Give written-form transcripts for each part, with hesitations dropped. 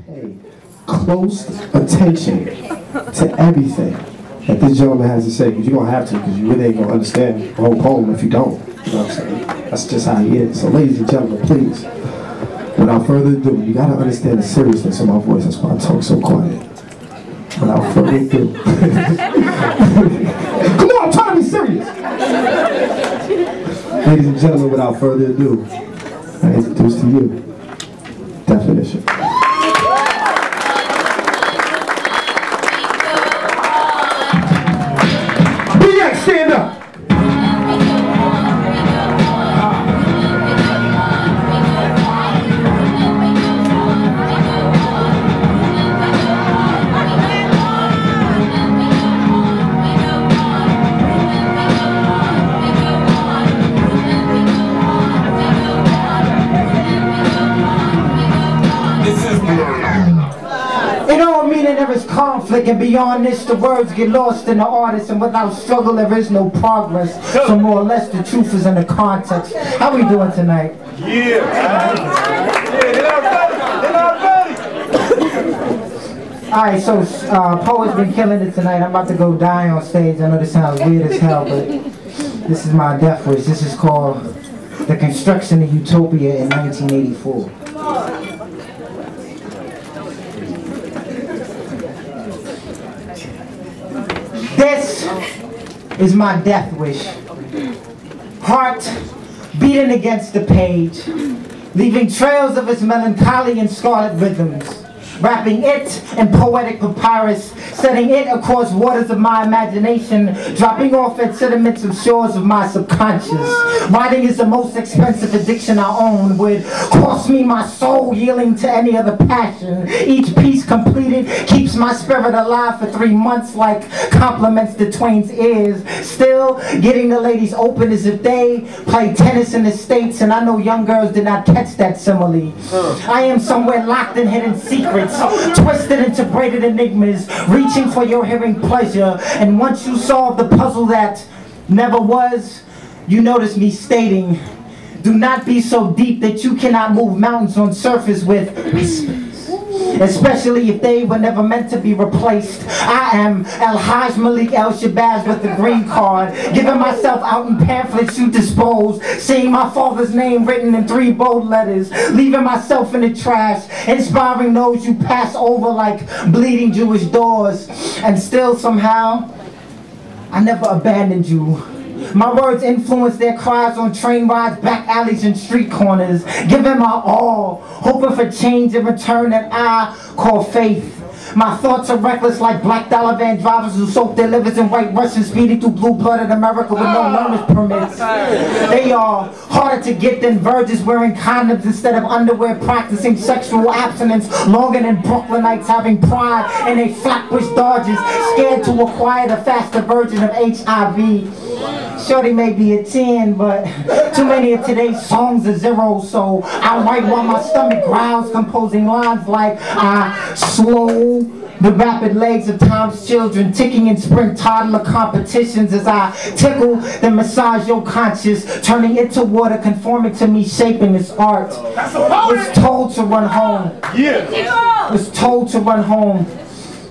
pay close attention to everything that this gentleman has to say, because you're going to have to, because you really ain't going to understand the whole poem if you don't. You know what I'm saying? That's just how he is. So ladies and gentlemen, please, without further ado, you got to understand the seriousness of my voice. That's why I talk so quiet. Without further ado. Come on, I'm trying to be serious. Ladies and gentlemen, without further ado, I introduce to you definition. Stand up. There is conflict, and beyond this the words get lost in the artist, and without struggle there is no progress. So more or less the truth is in the context. How we doing tonight? Yeah. Alright, so Poet's been killing it tonight. I'm about to go die on stage. I know this sounds weird as hell, but this is my death wish. This is called The Construction of Utopia in 1984. This is my death wish. Heart beating against the page, leaving trails of its melancholy and scarlet rhythms, wrapping it in poetic papyrus, setting it across waters of my imagination, dropping off at sediments of shores of my subconscious. Writing is the most expensive addiction I own, would cost me my soul, yielding to any other passion. Each piece completed keeps my spirit alive for 3 months like compliments to Twain's ears. Still getting the ladies open as if they play tennis in the States, and I know young girls did not catch that simile. I am somewhere locked in hidden secrets, twisted into braided enigmas, reaching for your hearing pleasure. And once you solve the puzzle that never was, you notice me stating, do not be so deep that you cannot move mountains on surface with whispers, especially if they were never meant to be replaced. I am El Haj Malik El Shabazz with the green card, giving myself out in pamphlets to dispose, seeing my father's name written in 3 bold letters, leaving myself in the trash, inspiring those you pass over like bleeding Jewish doors. And still somehow, I never abandoned you. My words influence their cries on train rides, back alleys, and street corners, giving my all, hoping for change in return that I call faith. My thoughts are reckless like black dollar van drivers who soak their livers in white Russians, speeding through blue-blooded America with no learner's permits. They are harder to get than virgins wearing condoms instead of underwear, practicing sexual abstinence longer than Brooklynites having pride in their flatbush dodges, scared to acquire the faster version of HIV. Shorty may be a 10, but too many of today's songs are zeros, so I write while my stomach growls, composing lines like I slow the rapid legs of time's children, ticking in sprint toddler competitions as I tickle then massage your conscience, turning it to water, conforming to me, shaping this art. It's told to run home. It's told to run home.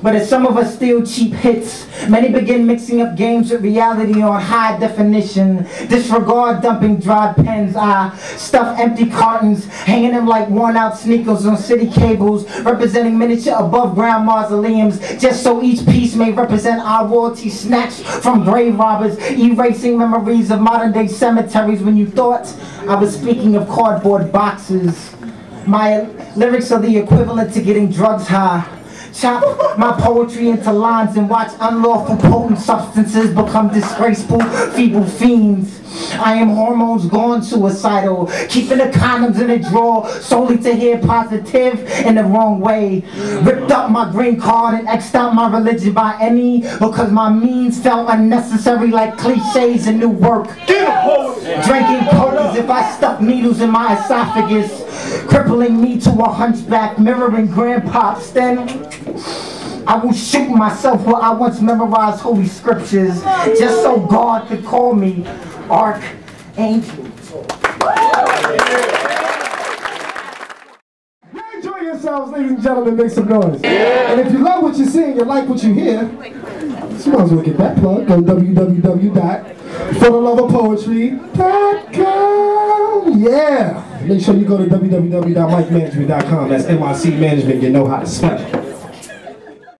But as some of us steal cheap hits, many begin mixing up games with reality on high definition. Disregard dumping dried pens. I stuff empty cartons, hanging them like worn out sneakers on city cables, representing miniature above ground mausoleums, just so each piece may represent our royalty snatched from grave robbers, erasing memories of modern day cemeteries when you thought I was speaking of cardboard boxes. My lyrics are the equivalent to getting drugs high. Chop my poetry into lines and watch unlawful potent substances become disgraceful, feeble fiends. I am hormones gone suicidal, keeping the condoms in a drawer solely to hear positive in the wrong way. Ripped up my green card and X'd out my religion by any because my means felt unnecessary like cliches and new work. Drinking coke as if I stuck needles in my esophagus, crippling me to a hunchback, mirroring grandpops. Then I will shoot myself where I once memorized holy scriptures, just so God could call me Archangel. Enjoy yourself. yourselves, ladies and gentlemen, make some noise. And if you love what you see and you like what you hear, you might as well get that plug. Go www.fortheloveofpoetry.com. Yeah. Make sure you go to www.mikemanagement.com. That's NYC Management. You know how to spell it.